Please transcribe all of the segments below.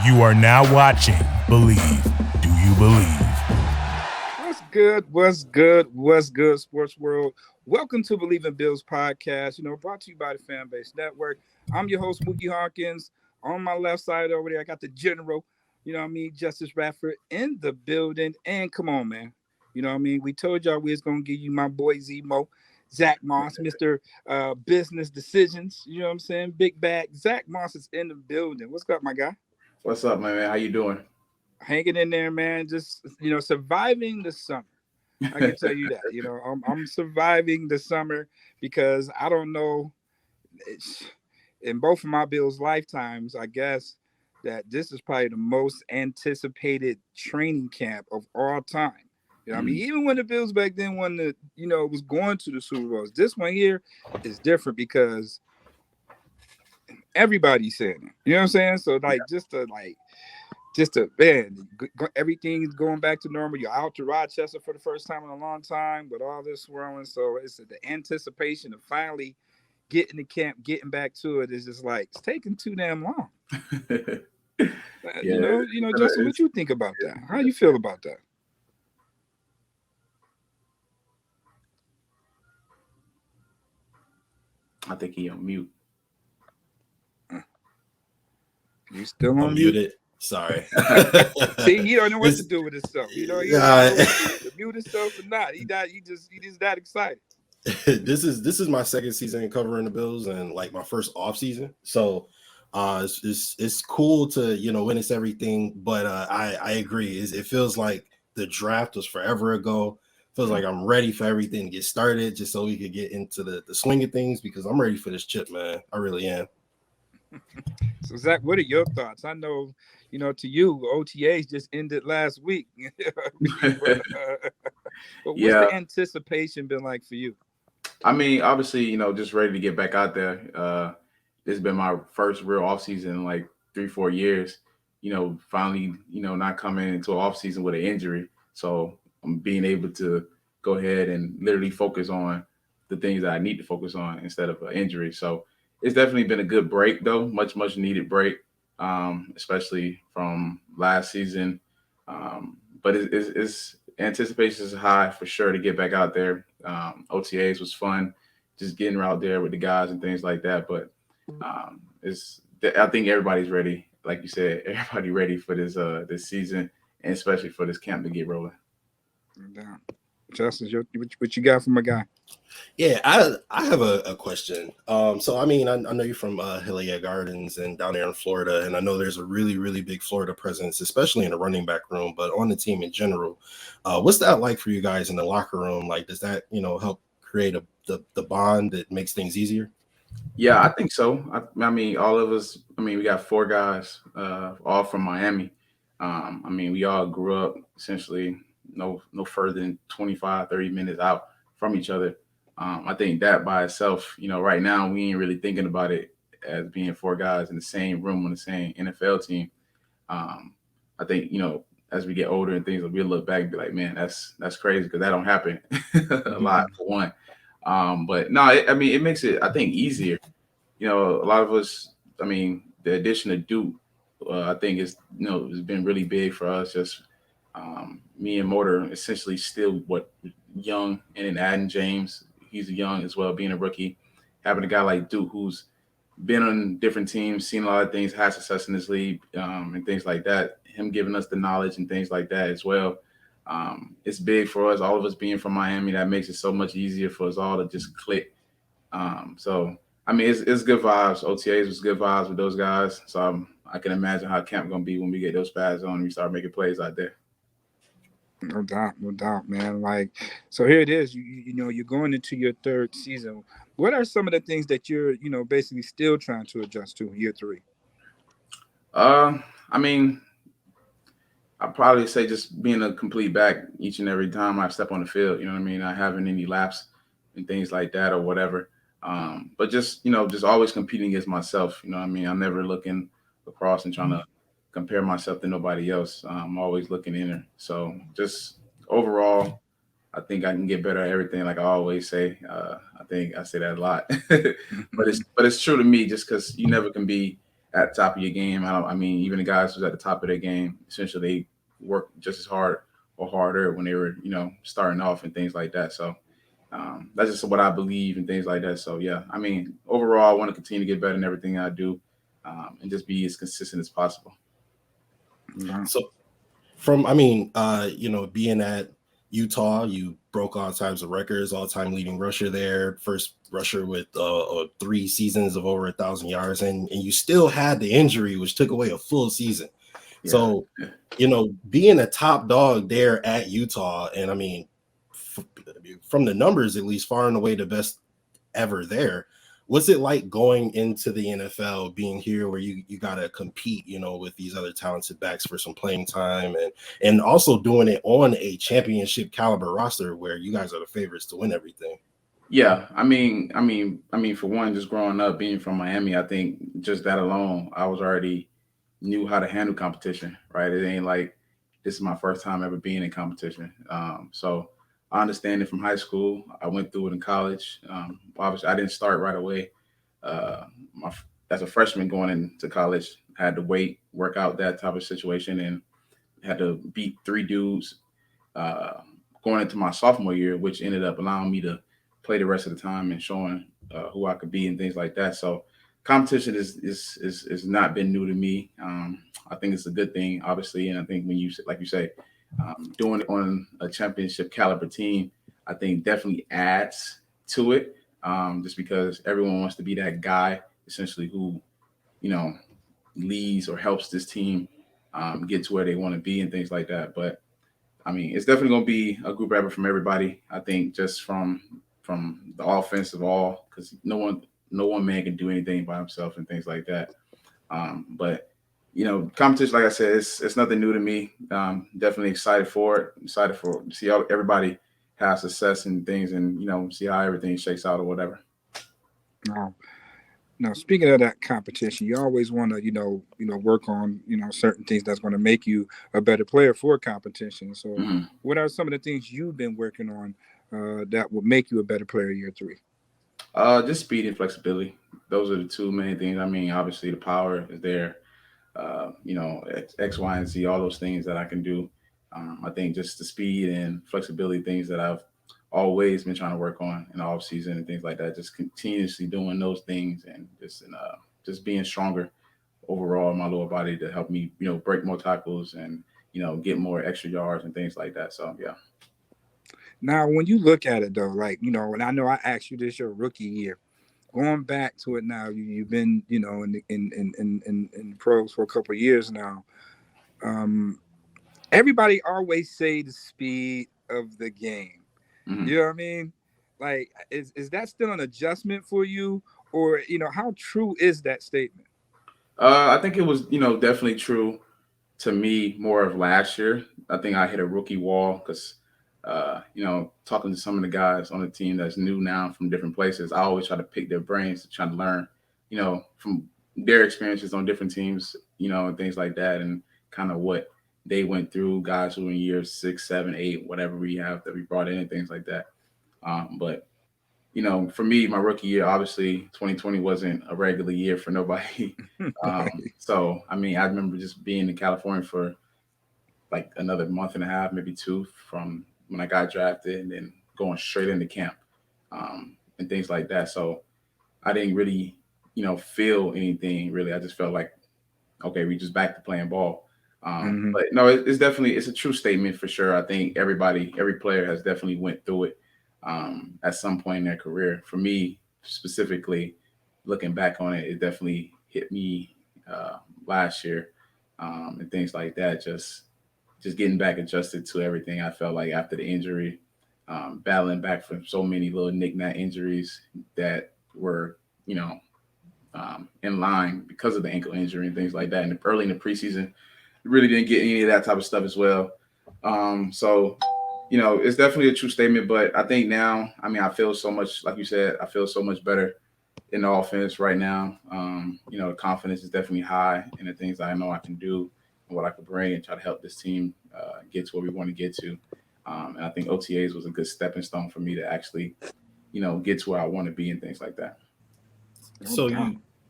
You are now watching Bleav. Do you believe? What's good? What's good? What's good, sports world? Welcome to Bleav in Bills podcast. Brought to you by the Fan Base Network. I'm your host, Muki Hawkins. On my left side over there, I got the general, Justus Radford in the building. And come on, man. We told y'all we was going to give you my boy Zemo, Zack Moss, Mr. Business Decisions. You know what I'm saying? Big bag. Zack Moss is in the building. What's up, my guy? What's up, my man? How you doing? Hanging in there, man. Just, surviving the summer. I can tell you that. I'm surviving the summer because I don't know. In both of my Bills' lifetimes, I guess that this is probably the most anticipated training camp of all time. I mean, even when the Bills back then, when was going to the Super Bowls, this one here is different because everybody's saying it. You know what I'm saying? So man, everything's going back to normal. You're out to Rochester for the first time in a long time with all this swirling. So it's the anticipation of finally getting to camp, getting back to it is just like it's taking too damn long. Justin, what you think about that? How you feel about that? I think he on mute. You still on muted? Sorry. See, he don't know what to do with himself. He don't know to mute himself or not. He just that excited. This is my second season covering the Bills and like my first off season. So it's cool to witness everything. But I agree. It feels like the draft was forever ago. Feels like I'm ready for everything to get started, just so we could get into the swing of things because I'm ready for this chip, man. I really am. So Zack, what are your thoughts? I know, to you, OTAs just ended last week. But what's the anticipation been like for you? I mean, obviously, just ready to get back out there. This has been my first real offseason in like 3-4 years. Finally, not coming into an offseason with an injury. So I'm being able to go ahead and literally focus on the things that I need to focus on instead of an injury. So it's definitely been a good break, though, much needed break, especially from last season. But it's anticipation is high for sure to get back out there. OTAs was fun, just getting out there with the guys and things like that. But I think everybody's ready, like you said, everybody ready for this season and especially for this camp to get rolling. Justus, what you got from a guy? Yeah, I have a question. So I mean, I know you're from Hialeah Gardens and down there in Florida, and I know there's a really, really big Florida presence, especially in the running back room, but on the team in general. What's that like for you guys in the locker room? Like, does that help create the bond that makes things easier? Yeah, I think so. I mean, all of us. I mean, we got 4 guys, all from Miami. I mean, we all grew up essentially no further than 25, 30 minutes out from each other. I think that by itself, right now we ain't really thinking about it as being 4 guys in the same room on the same NFL team. I think, as we get older and things, we'll look back and be like, man, that's crazy because that don't happen a lot for one. But no, it makes it, I think, easier. A lot of us, I mean, the addition of Duke, I think has been really big for us. Just me and Motor essentially still young, and then adding James, he's young as well, being a rookie. Having a guy like Duke who's been on different teams, seen a lot of things, had success in this league, and things like that. Him giving us the knowledge and things like that as well. It's big for us, all of us being from Miami. That makes it so much easier for us all to just click. So, I mean, it's good vibes. OTAs was good vibes with those guys. So I can imagine how camp going to be when we get those pads on and we start making plays out there. No doubt, man. Like, so here it is. You're going into your 3rd season. What are some of the things that you're, basically still trying to adjust to in year 3? I mean, I'd probably say just being a complete back each and every time I step on the field. You know what I mean? Not having any laps and things like that or whatever. But just always competing against myself. You know what I mean? I'm never looking across and trying to compare myself to nobody else. I'm always looking inner. So just overall, I think I can get better at everything. Like I always say, I think I say that a lot, but it's true to me just because you never can be at the top of your game. I mean, even the guys who's at the top of their game, essentially they work just as hard or harder when they were, starting off and things like that. So that's just what I Bleav and things like that. So yeah, I mean, overall, I want to continue to get better in everything I do, and just be as consistent as possible. So being at Utah, you broke all types of records, all-time leading rusher there, first rusher with 3 seasons of over 1,000 yards, and you still had the injury, which took away a full season. Yeah. So, being a top dog there at Utah, and I mean, from the numbers, at least far and away the best ever there. What's it like going into the NFL, being here where you got to compete, with these other talented backs for some playing time, and also doing it on a championship caliber roster where you guys are the favorites to win everything? Yeah, I mean, for one, just growing up, being from Miami, I think just that alone, I was already knew how to handle competition, right? It ain't like this is my first time ever being in competition. So I understand it from high school. I went through it in college. Obviously, I didn't start right away. As a freshman going into college, I had to wait, work out that type of situation, and had to beat 3 dudes going into my sophomore year, which ended up allowing me to play the rest of the time and showing who I could be and things like that. So competition is not been new to me. I think it's a good thing, obviously, and I think when you, like you say, doing it on a championship caliber team, I think definitely adds to it. Just because everyone wants to be that guy, essentially, who, leads or helps this team get to where they want to be and things like that. But I mean, it's definitely going to be a group effort from everybody. I think just from the offense of all, because no one man can do anything by himself and things like that. But competition, like I said, it's nothing new to me. Definitely excited for it. Excited for to see how everybody have success and things, and see how everything shakes out or whatever. Now, speaking of that competition, you always want to, work on, certain things that's going to make you a better player for competition. So, What are some of the things you've been working on that will make you a better player year 3? Just speed and flexibility. Those are the 2 main things. I mean, obviously the power is there. X, Y, and Z, all those things that I can do. I think just the speed and flexibility things that I've always been trying to work on in the off season and things like that. Just continuously doing those things and just being stronger overall in my lower body to help me, break more tackles and get more extra yards and things like that. So yeah. Now, when you look at it though, like and I know I asked you this your rookie year. Going back to it now, you've been in pros for a couple of years now. Everybody always say the speed of the game. Mm-hmm. You know what I mean? Like, is that still an adjustment for you, or how true is that statement? I think it was definitely true to me more of last year. I think I hit a rookie wall because talking to some of the guys on the team that's new now from different places, I always try to pick their brains to try to learn, from their experiences on different teams, and things like that, and kind of what they went through, guys who were in years 6, 7, 8, whatever we have that we brought in and things like that. But for me, my rookie year, obviously 2020 wasn't a regular year for nobody. So, I mean, I remember just being in California for like another month and a half, maybe 2 from when I got drafted and then going straight into camp and things like that. So I didn't really, feel anything really. I just felt like, okay, we just back to playing ball. But no, it's definitely, it's a true statement for sure. I think every player has definitely went through it at some point in their career. For me specifically, looking back on it, it definitely hit me last year and things like that. Just getting back adjusted to everything. I felt like after the injury, battling back from so many little knick-knack injuries that were, in line because of the ankle injury and things like that. And early in the preseason, really didn't get any of that type of stuff as well. So, it's definitely a true statement. But I think now, I mean, I feel so much, like you said, I feel so much better in the offense right now. The confidence is definitely high in the things that I know I can do and what I could bring and try to help this team get to where we want to get to. And I think OTAs was a good stepping stone for me to actually, get to where I want to be and things like that. So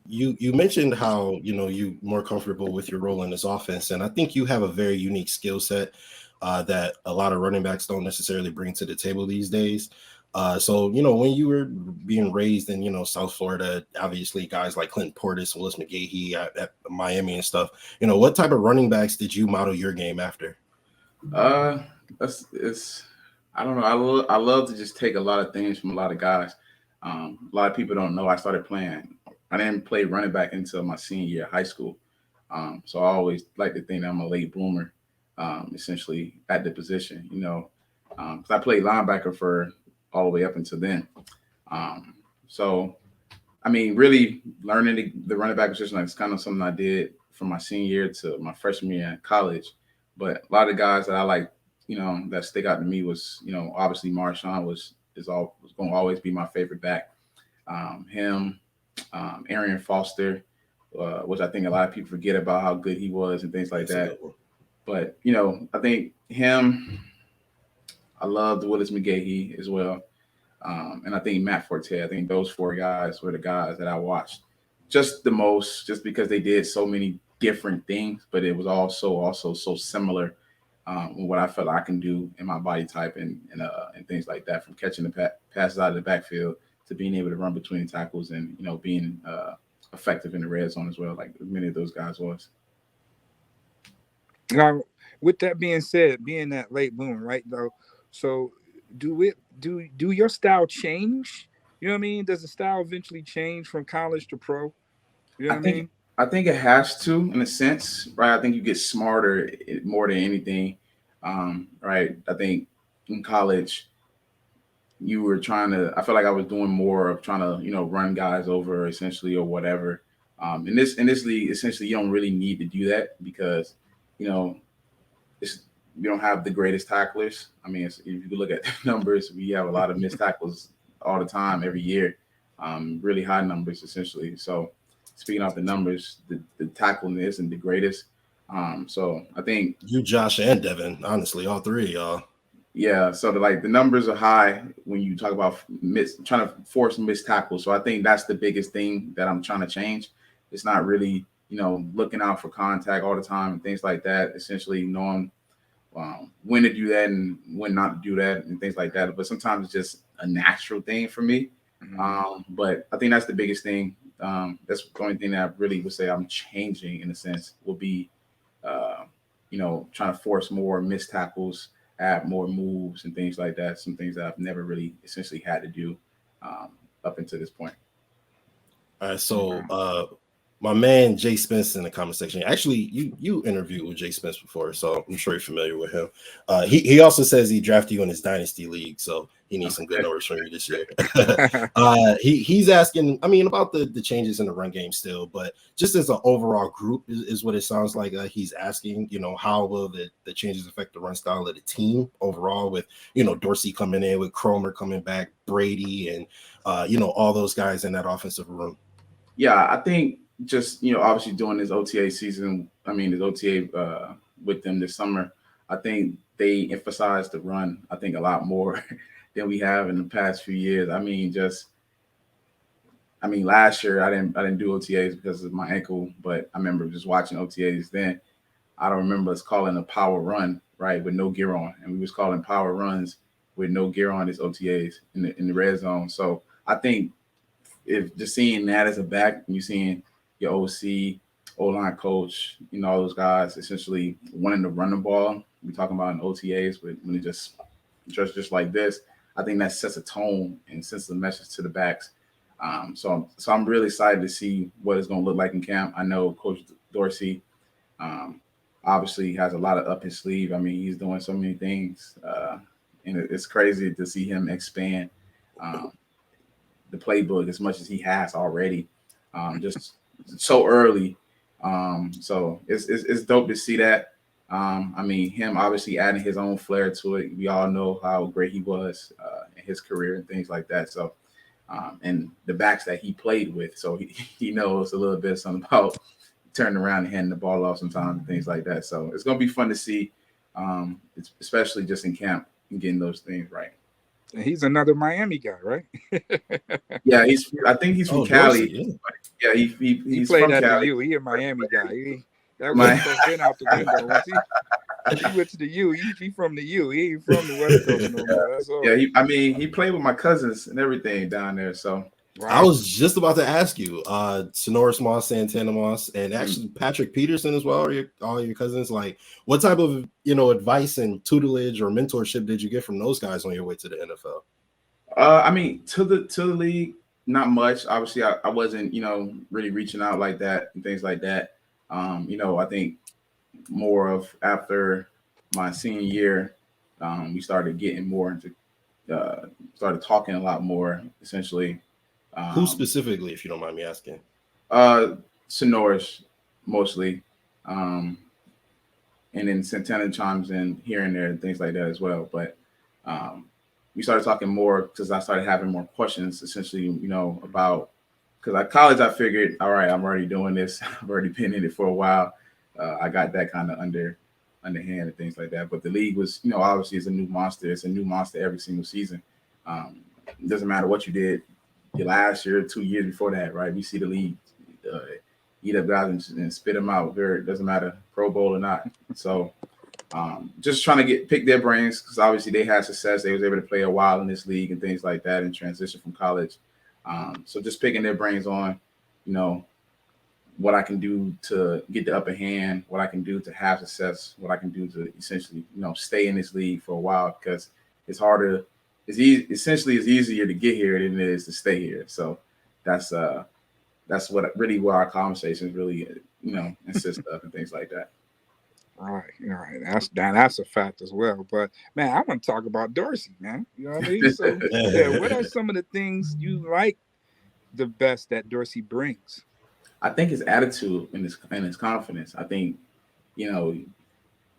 you mentioned how you more comfortable with your role in this offense, and I think you have a very unique skill set that a lot of running backs don't necessarily bring to the table these days. So when you were being raised in South Florida, obviously guys like Clinton Portis, Willis McGahee at Miami and stuff. What type of running backs did you model your game after? It's I don't know. I love to just take a lot of things from a lot of guys. A lot of people don't know I started playing. I didn't play running back until my senior year of high school. So I always like to think that I'm a late bloomer, essentially at the position. 'Cause I played linebacker for all the way up until then. So I mean, really learning the running back position, like, it's kind of something I did from my senior year to my freshman year in college. But a lot of guys that I like, that stick out to me was, obviously Marshawn was going to always be my favorite back. Him, Arian Foster, which I think a lot of people forget about how good he was and things like that. But I think him. I loved Willis McGahee as well. And I think Matt Forte. I think those four guys were the guys that I watched just the most, just because they did so many different things, but it was also so similar in what I felt I can do in my body type and things like that, from catching the passes out of the backfield to being able to run between tackles and being effective in the red zone as well, like many of those guys was. Now, with that being said, being that late bloomer, right though, so do your style change? You know what I mean? Does the style eventually change from college to pro? You know I what I think mean? I think it has to, in a sense, right? I think you get smarter more than anything, right? I think in college you were trying to. I feel like I was doing more of trying to, run guys over essentially or whatever. In this league, essentially, you don't really need to do that because, you know, it's we don't have the greatest tacklers. I mean, if you look at the numbers, we have a lot of missed tackles all the time, every year, really high numbers essentially. So speaking of the numbers, the tackling isn't the greatest. So I think You, Josh, and Devin, honestly, all three of y'all. yeah, so the numbers are high when you talk about trying to force missed tackles. So I think that's the biggest thing that I'm trying to change. It's not really looking out for contact all the time and things like that. Essentially knowing when to do that and when not to do that and things like that. But sometimes it's just a natural thing for me. But I think that's the biggest thing. That's the only thing that I really would say I'm changing in a sense will be, uh, trying to force more missed tackles, add more moves and things like that. Some things that I've never really essentially had to do up until this point. All right, so my man Jay Spence in the comment section. Actually, you interviewed with Jay Spence before, so I'm sure you're familiar with him. He also says he drafted you in his dynasty league, so he needs some good numbers from you this year. He's asking, I mean, about the changes in the run game still, but just as an overall group is what it sounds like. He's asking, how will the changes affect the run style of the team overall, with Dorsey coming in, with Cromer coming back, Brady, and all those guys in that offensive room. Yeah, I think just obviously doing this OTA season, I mean this OTA with them this summer, I think they emphasized the run, I think, a lot more than we have in the past few years. Last year I didn't do OTAs because of my ankle, but I remember just watching OTAs then. I don't remember us calling a power run, right, with no gear on, and we was calling power runs with no gear on as OTAs in the red zone. So I think if just seeing that as a back, you seeing your OC, O-line coach, all those guys essentially wanting to run the ball. We talking about in OTAs, but when it just like this, I think that sets a tone and sends a message to the backs. So I'm really excited to see what it's going to look like in camp. I know Coach Dorsey obviously has a lot up his sleeve. I mean, he's doing so many things, and it's crazy to see him expand the playbook as much as he has already, just so early. So it's dope to see that. I mean, him obviously adding his own flair to it. We all know how great he was in his career and things like that. So, and the backs that he played with, so he knows a little bit something about turning around and handing the ball off sometimes and things like that. So it's going to be fun to see, especially just in camp and getting those things right. And he's another Miami guy, right? Yeah, I think he's from Cali. Dorsey, yeah, He he's played from at the Cali. U. He a Miami guy. That My, West Coast been out the window. Once he went to the U, he from the U. He ain't from the West Coast no more. That's all. yeah, he played with my cousins and everything down there. So I was just about to ask you, Sonoris Moss, Santana Moss, and actually Patrick Peterson as well. All your cousins. Like, what type of advice and tutelage or mentorship did you get from those guys on your way to the NFL? I mean, to the league, not much. Obviously, I wasn't really reaching out like that and things like that. I think more of after my senior year, we started getting more into started talking a lot more, essentially. Who specifically, if you don't mind me asking? Sonoris, mostly. And then Santana chimes in here and there and things like that as well. But we started talking more because I started having more questions, essentially, about because at college I figured, all right, I'm already doing this. I've already been in it for a while. I got that kind of underhand and things like that. But the league was, obviously it's a new monster. It's a new monster every single season. It doesn't matter what you did your last year, 2 years before that, right? We see the league eat up guys and spit them out. It doesn't matter, Pro Bowl or not. So just trying to pick their brains because obviously they had success. They was able to play a while in this league and things like that and transition from college. So just picking their brains on, what I can do to get the upper hand, what I can do to have success, what I can do to essentially, stay in this league for a while because it's harder. It's easier to get here than it is to stay here. So that's what our conversations really, insist of and things like that. All right. That's a fact as well. But man, I want to talk about Dorsey, man. You know what I mean? So yeah, what are some of the things you like the best that Dorsey brings? I think his attitude and his confidence. I think,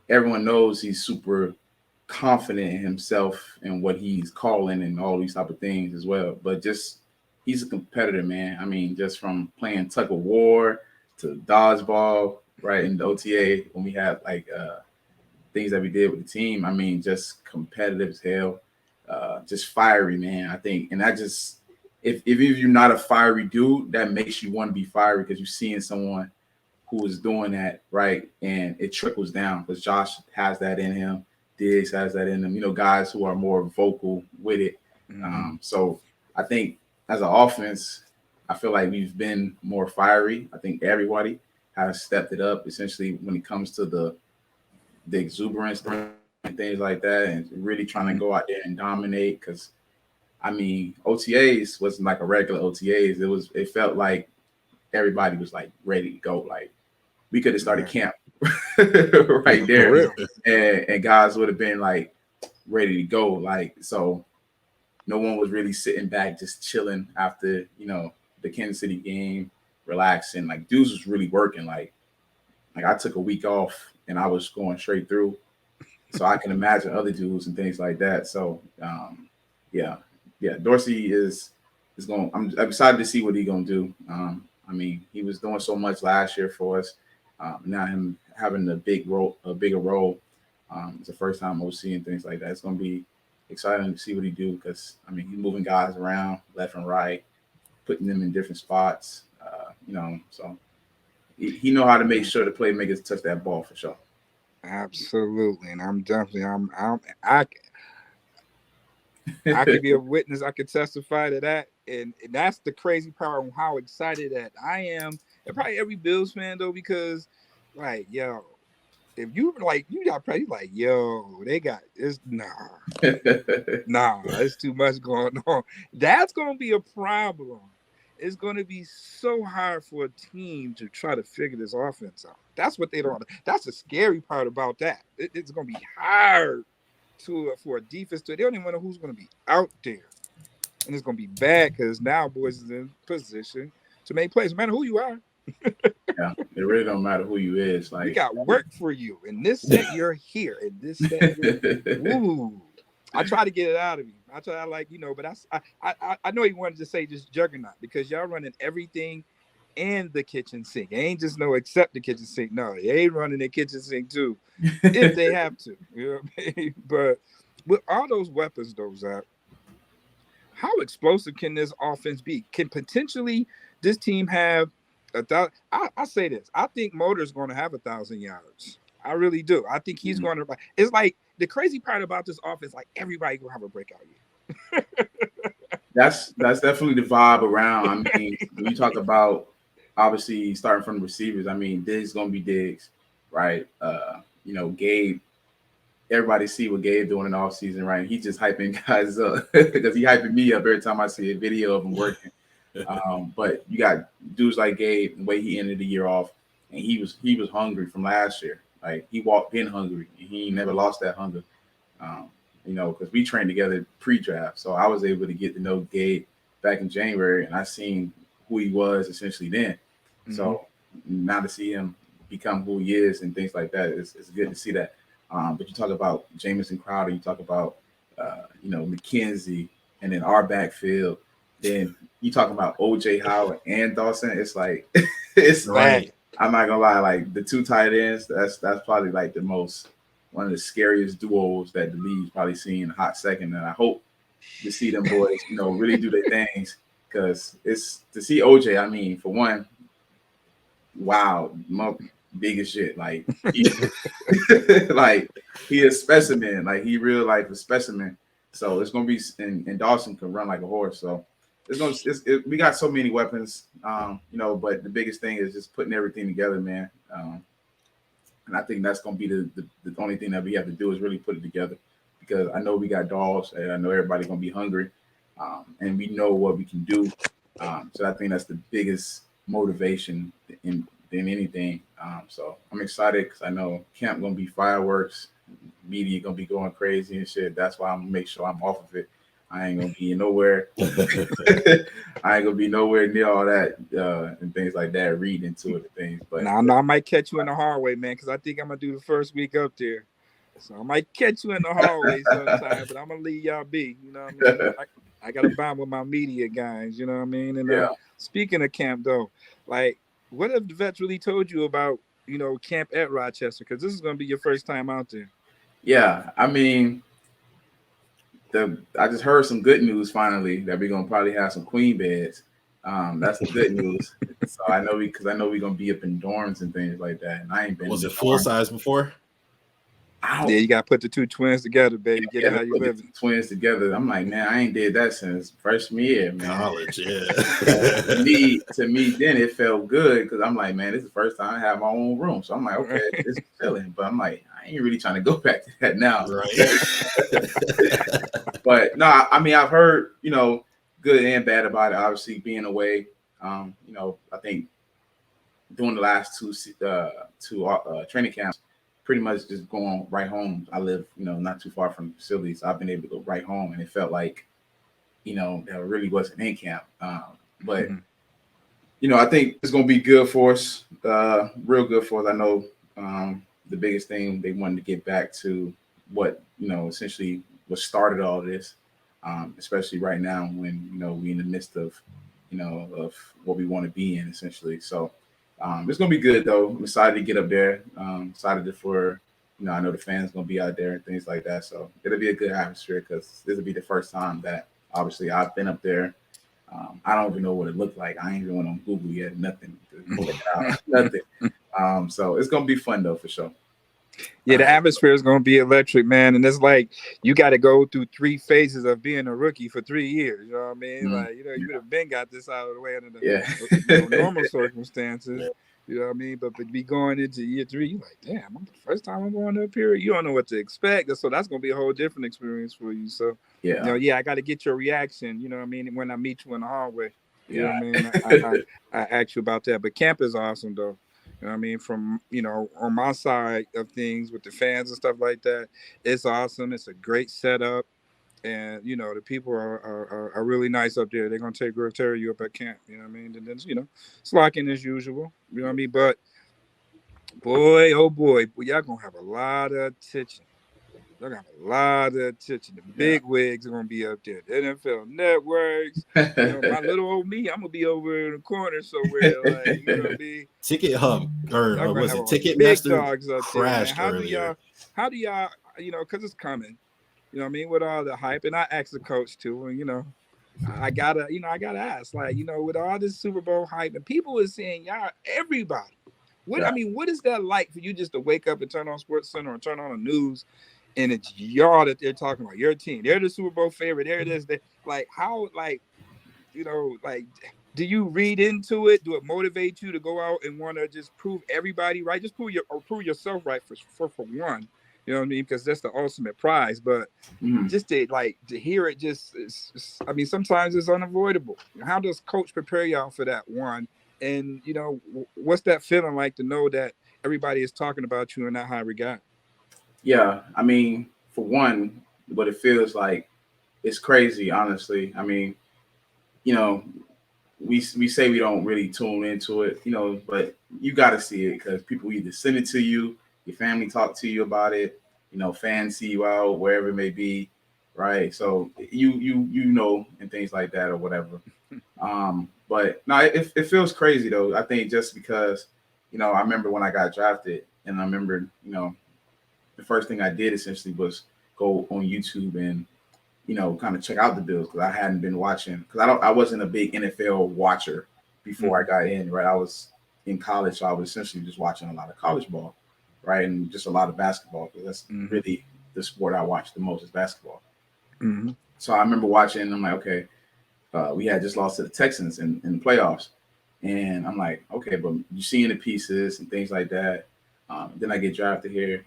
everyone knows he's super confident in himself and what he's calling and all these type of things as well. But just he's a competitor, man. I mean, just from playing tug of war to dodgeball, right, in the OTA when we had like things that we did with the team. I mean, just competitive as hell, just fiery, man. I think, and that just if you're not a fiery dude, that makes you want to be fiery because you're seeing someone who is doing that, right, and it trickles down because Josh has that in him. Diggs has that in them, guys who are more vocal with it. So I think as an offense, I feel like we've been more fiery. I think everybody has stepped it up essentially when it comes to the exuberance and things like that and really trying to go out there and dominate because, I mean, OTAs wasn't like a regular OTAs. It felt like everybody was like ready to go. Like we could have started camp right there and guys would have been like ready to go. Like, so no one was really sitting back, just chilling after, the Kansas City game, relaxing. Like dudes was really working. Like I took a week off and I was going straight through. So I can imagine other dudes and things like that. So Dorsey is going. I'm excited to see what he's gonna do. I mean, he was doing so much last year for us. Now him having a bigger role. It's the first time OC and things like that. It's gonna be exciting to see what he do because I mean he's moving guys around left and right, putting them in different spots. So he know how to make sure the playmakers touch that ball for sure. Absolutely, and I could be a witness. I could testify to that, and that's the crazy part on how excited that I am, and probably every Bills fan though, because like if you like you got probably like they got this it's too much going on. That's gonna be a problem. It's gonna be so hard for a team to try to figure this offense out. That's what they don't. That's the scary part about that. It's gonna be hard for a defense to. They don't even know who's gonna be out there, and it's gonna be bad because now boys is in position to make plays, no matter who you are. Yeah, it really don't matter who you is. Like we got work for you. In this set, you're here. In this set, ooh. I try to get it out of him. I try but I know he wanted to say just juggernaut because y'all running everything in the kitchen sink. It ain't just except the kitchen sink. No, they ain't running the kitchen sink too, if they have to. You know what I mean? But with all those weapons, though, Zach, how explosive can this offense be? Can potentially this team have I say this. I think Motor's going to have 1,000 yards. I really do. I think he's going to. It's like the crazy part about this offense. Like everybody gonna have a breakout year. That's definitely the vibe around. I mean, when you talk about obviously starting from the receivers, I mean, Diggs gonna be Diggs, right? Gabe. Everybody see what Gabe doing in the offseason, right? He just hyping guys up because he hyping me up every time I see a video of him working. But you got dudes like Gabe, the way he ended the year off, and he was hungry from last year. Like he walked in hungry, and he never lost that hunger. Because we trained together pre-draft, so I was able to get to know Gabe back in January, and I seen who he was essentially then. Mm-hmm. So now to see him become who he is and things like that, it's good to see that. But you talk about Jamison Crowder, you talk about McKenzie, and then our backfield. Then you talk about OJ Howard and Dawson. It's like it's right. I'm not gonna lie, like the two tight ends, that's probably like one of the scariest duos that the league's probably seen in a hot second. And I hope to see them boys, really do their things, because it's to see OJ. I mean, for one, wow, big as shit. Like like he is a specimen. Like he real life a specimen. So it's gonna be, and Dawson can run like a horse. So we got so many weapons, but the biggest thing is just putting everything together, man. And I think that's going to be the only thing that we have to do is really put it together, because I know we got dogs, and I know everybody's going to be hungry, and we know what we can do. So I think that's the biggest motivation than anything. So I'm excited because I know camp going to be fireworks, media going to be going crazy and shit. That's why I'm going to make sure I'm off of it. I ain't gonna be nowhere. I ain't gonna be nowhere near all that and things like that. Read into it and things. But I might catch you in the hallway, man, because I think I'm gonna do the first week up there. So I might catch you in the hallway sometime, but I'm gonna leave y'all be. You know what I mean? I gotta bond with my media guys. You know what I mean? And speaking of camp, though, like, what if the vets really told you about camp at Rochester? Because this is gonna be your first time out there. Yeah, I mean. I just heard some good news finally that we're gonna probably have some queen beds. That's the good news. So I know we're gonna be up in dorms and things like that. And I ain't been. Was it full size before? Yeah, you gotta put the two twins together, baby. Get it how you live. Twins together. I'm like, man, I ain't did that since freshman year, man. College, yeah. to me, then it felt good because I'm like, man, this is the first time I have my own room. So I'm like, okay, it's chilling. But I'm like, I ain't really trying to go back to that now. Right. But no, I mean, I've heard, good and bad about it. Obviously, being away, I think during the last two training camps, pretty much just going right home. I live, not too far from the facility, so I've been able to go right home, and it felt like, that really wasn't in camp. But I think it's going to be good for us, real good for us. I know the biggest thing they wanted to get back to what essentially what started all this, especially right now when we in the midst of of what we want to be in essentially. So it's gonna be good though. I'm excited to get up there. Excited for I know the fans gonna be out there and things like that. So it'll be a good atmosphere because this will be the first time that obviously I've been up there. I don't even know what it looked like. I ain't even went on Google yet. Nothing. Nothing. So it's gonna be fun though for sure. Yeah, the atmosphere is going to be electric, man. And it's like you got to go through 3 phases of being a rookie for 3 years. You know what I mean? Mm-hmm. Like, you would have been got this out of the way under the normal circumstances. Yeah. You know what I mean? But to be going into year 3, you're like, damn, the first time I'm going up here. You don't know what to expect. So that's going to be a whole different experience for you. So, I got to get your reaction, you know what I mean, when I meet you in the hallway. You know what I mean? I asked you about that. But camp is awesome, though. You know what I mean? From, on my side of things with the fans and stuff like that, it's awesome. It's a great setup. And, the people are really nice up there. They're going to take good care of you up at camp. You know what I mean? And then, it's locking as usual. You know what I mean? But, boy, oh, boy, y'all going to have a lot of attention. They're going to have a lot of attention. The big wigs are going to be up there. The NFL networks. My little old me, I'm going to be over in the corner somewhere. Like, you know what I mean? Ticket Hub, or was it Ticketmaster? Crashed how earlier. How do y'all, because it's coming. You know what I mean? With all the hype. And I asked the coach, too. And, I gotta ask, like, with all this Super Bowl hype and people are saying y'all, everybody. Yeah. What is that like for you just to wake up and turn on Sports Center or turn on the news and it's y'all that they're talking about, your team? They're the Super Bowl favorite. There it is. Like, how, like, like, do you read into it? Do it motivate you to go out and want to just prove everybody right? Just prove yourself right for one. You know what I mean? Because that's the ultimate prize. But just to hear it, I mean, sometimes it's unavoidable. How does coach prepare y'all for that one? And what's that feeling like to know that everybody is talking about you in that high regard? Yeah, I mean, for one, what it feels like, it's crazy, honestly. I mean, you know, we say we don't really tune into it, but you got to see it because people either send it to you, your family talk to you about it, fans see you out wherever it may be, right? So and things like that or whatever. But no, it feels crazy though. I think just because, I remember when I got drafted, and I remember, the first thing I did essentially was go on YouTube and kind of check out the Bills because I hadn't been watching because I wasn't a big NFL watcher before I got in, right? I was in college, so I was essentially just watching a lot of college ball, right, and just a lot of basketball because that's really the sport I watch the most is basketball. So I remember watching, and I'm like, okay, we had just lost to the Texans in the playoffs, and I'm like, okay, but you seeing the pieces and things like that. Then I get drafted here.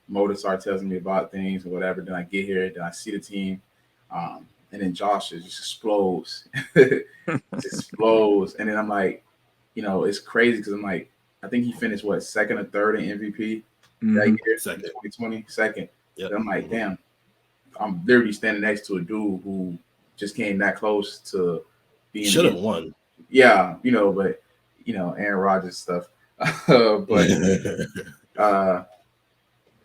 Motor starts telling me about things and whatever. Then I get here. Then I see the team. And then Josh just explodes. Just explodes. And then I'm like, it's crazy because I'm like, I think he finished, second or third in MVP that year, Second. 2020, second. Yep. I'm like, damn, I'm literally standing next to a dude who just came that close to being. Should have won. Yeah, but, Aaron Rodgers stuff. But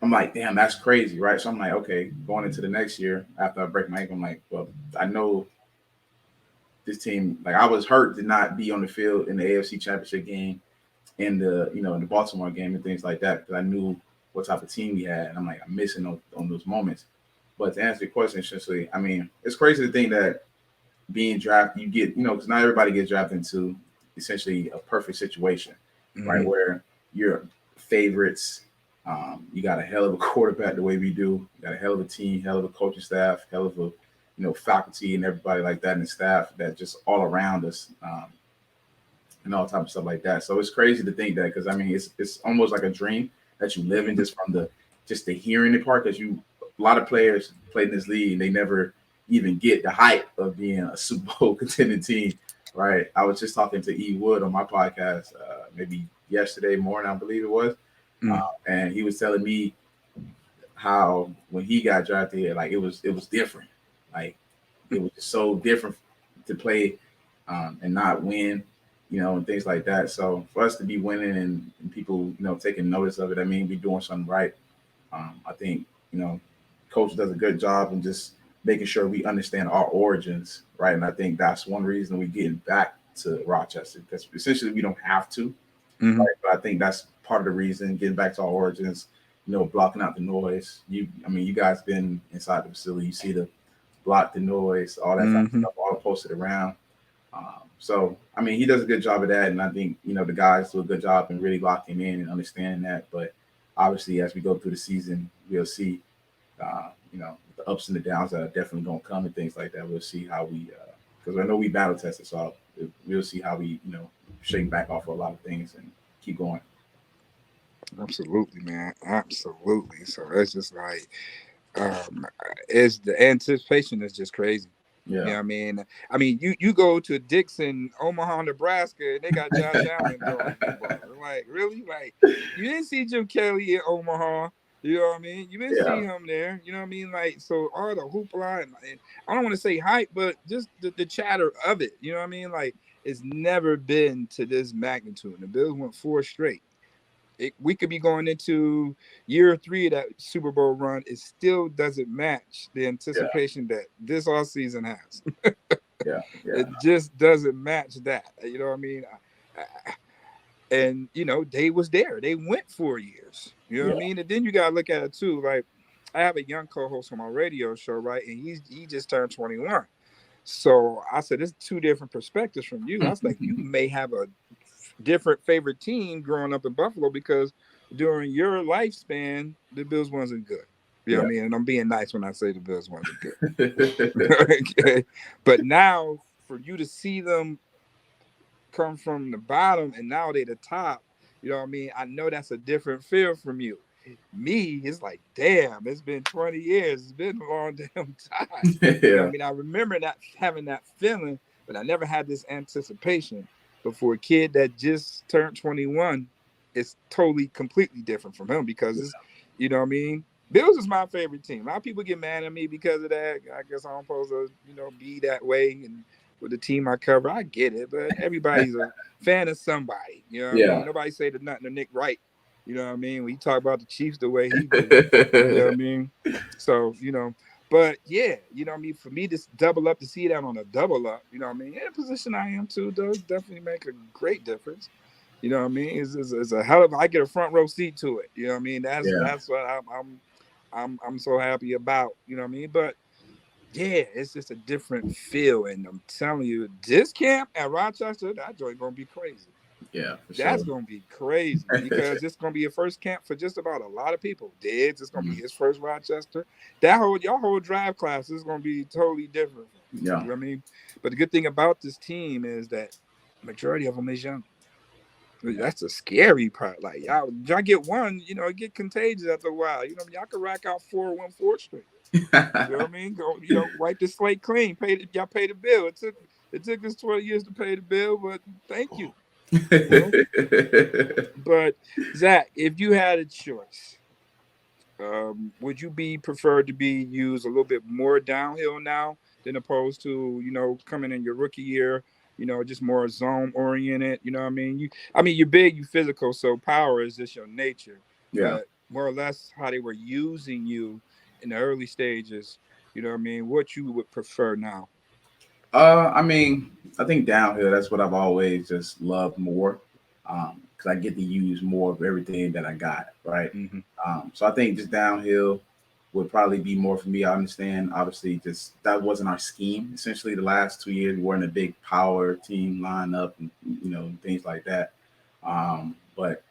I'm like, damn, that's crazy, right? So I'm like, okay, going into the next year after I break my ankle, I'm like, well, I know this team. Like, I was hurt to not be on the field in the AFC Championship game, in the Baltimore game and things like that because I knew what type of team we had, and I'm like, I'm missing on those moments. But to answer your question, essentially, I mean, it's crazy to think that being drafted, you get, because not everybody gets drafted into essentially a perfect situation, right? Where you're favorites. You got a hell of a quarterback the way we do. You got a hell of a team, hell of a coaching staff, hell of a faculty and everybody like that and the staff that just all around us, and all type of stuff like that. So it's crazy to think that because I mean it's almost like a dream that you live in just from the hearing the part because a lot of players played in this league and they never even get the hype of being a Super Bowl contending team, right? I was just talking to E. Wood on my podcast maybe yesterday morning, I Bleav it was. And he was telling me how when he got drafted, like it was different. Like it was just so different to play and not win, and things like that. So for us to be winning and people, taking notice of it, I mean, we doing something right. I think, coach does a good job in just making sure we understand our origins, right? And I think that's one reason we're getting back to Rochester because essentially we don't have to. Right? But I think that's part of the reason getting back to our origins, blocking out the noise. You guys been inside the facility, you see the block the noise, all that type of stuff, all posted around. So, I mean, he does a good job of that. And I think, the guys do a good job in really locking in and understanding that. But obviously, as we go through the season, we'll see, the ups and the downs that are definitely going to come and things like that. We'll see how we, because I know we battle tested. So we'll see how we, shake back off of a lot of things and keep going. Absolutely, man. Absolutely. So it's just like, it's the anticipation is just crazy. Yeah. You know what I mean? You go to Dixon, Omaha, Nebraska, and they got Josh Allen throwing the ball. I'm like, really? Like, you didn't see Jim Kelly in Omaha. You know what I mean? You didn't see him there. You know what I mean? Like, so all the hoopla and I don't want to say hype, but just the chatter of it. You know what I mean? Like, it's never been to this magnitude. The Bills went 4 straight. We could be going into year 3 of that Super Bowl run. It still doesn't match the anticipation that this all season has. It just doesn't match that. You know what I mean? And they was there. They went 4 years. You know what I mean? And then you gotta look at it too. Like, I have a young co-host on my radio show, right? And he just turned 21. So I said, it's two different perspectives from you. I was like, you may have a different favorite team growing up in Buffalo because during your lifespan, the Bills wasn't good. You know what I mean? And I'm being nice when I say the Bills wasn't good. Okay. But now for you to see them come from the bottom and now they the top, you know what I mean? I know that's a different feel from you. Me, it's like, damn, it's been 20 years. It's been a long damn time. You know what I mean? I remember that having that feeling, but I never had this anticipation. But for a kid that just turned 21, it's totally completely different from him because it's, you know what I mean? Bills is my favorite team. A lot of people get mad at me because of that. I guess I'm supposed to, be that way. And with the team I cover, I get it. But everybody's a fan of somebody. You know what I mean? Nobody say the nothing to Nick Wright. You know what I mean? When you talk about the Chiefs the way he do, you know what I mean? So, but yeah, you know what I mean? For me to double up, to see that on a double up, you know what I mean? In a position I am too, does definitely make a great difference. You know what I mean? It's a hell of I get a front row seat to it. You know what I mean? That's what I'm so happy about. You know what I mean? But yeah, it's just a different feel. And I'm telling you, this camp at Rochester, that joint gonna be crazy. Yeah, that's gonna be crazy because it's gonna be a first camp for just about a lot of people. Diggs, it's gonna be his first Rochester. Your whole drive class is gonna be totally different. Yeah. You know what I mean? But the good thing about this team is that majority of them is young. That's the scary part. Like y'all get one, it get contagious after a while. You know, y'all can rack out 4-1-4 straight. You know what I mean? Go, wipe the slate clean. Y'all pay the bill. It took us 20 years to pay the bill, but thank you. But Zack, if you had a choice, would you be preferred to be used a little bit more downhill now than opposed to coming in your rookie year? Just more zone oriented. You know what I mean? You're big, you physical, so power is just your nature. Yeah. But more or less how they were using you in the early stages. You know what I mean? What you would prefer now? I think downhill. That's what I've always just loved more, because I get to use more of everything that I got, right? Mm-hmm. So I think just downhill would probably be more for me. I understand, obviously, just that wasn't our scheme. Essentially, the last 2 years we weren't a big power team lineup, and things like that. But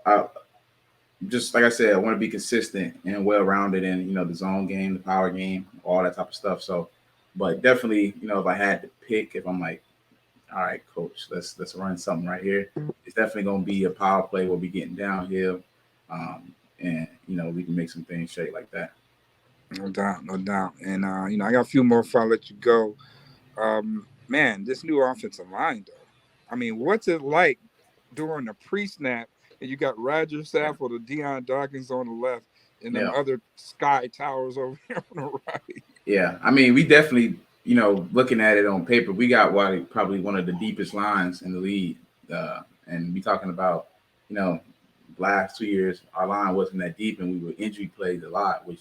I just like I said, I want to be consistent and well rounded in the zone game, the power game, all that type of stuff. So, but definitely, if I had to pick, if I'm like, all right, coach, let's run something right here, it's definitely going to be a power play. We'll be getting downhill, and we can make some things shake like that. No doubt, no doubt. And I got a few more before I let you go. Man, this new offensive line, though. What's it like during the pre-snap and you got Roger Saffold or Deion Dawkins on the left and them other sky towers over here on the right? Yeah, we definitely, looking at it on paper, we got probably one of the deepest lines in the league. And we talking about, last 2 years, our line wasn't that deep and we were injury plays a lot, which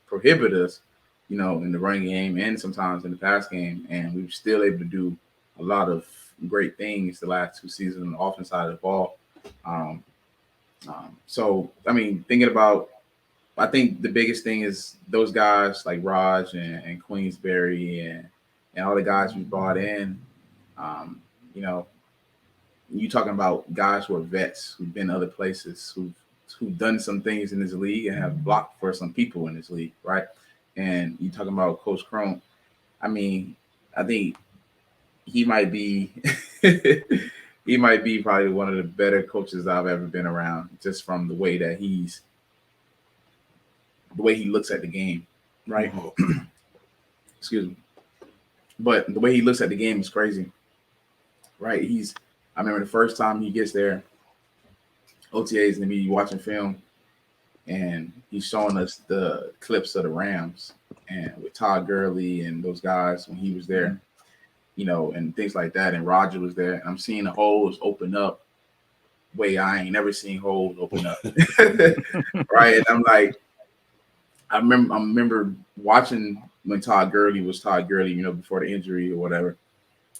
prohibited us, in the run game and sometimes in the pass game. And we were still able to do a lot of great things the last 2 seasons on the offense side of the ball. So, thinking about, I think the biggest thing is those guys like Raj and Queensberry and all the guys we brought in. You talking about guys who are vets, who've been other places, who've done some things in this league and have blocked for some people in this league, right? And you talking about Coach Crone. I think he might be he might be probably one of the better coaches I've ever been around, just from the way that he looks at the game, right? Excuse me. But the way he looks at the game is crazy, right? I remember the first time he gets there, OTAs, and me watching film, and he's showing us the clips of the Rams and with Todd Gurley and those guys when he was there, and things like that. And Roger was there, and I'm seeing the holes open up way I ain't never seen holes open up, right? And I'm like, I remember watching when Todd Gurley was Todd Gurley, before the injury or whatever.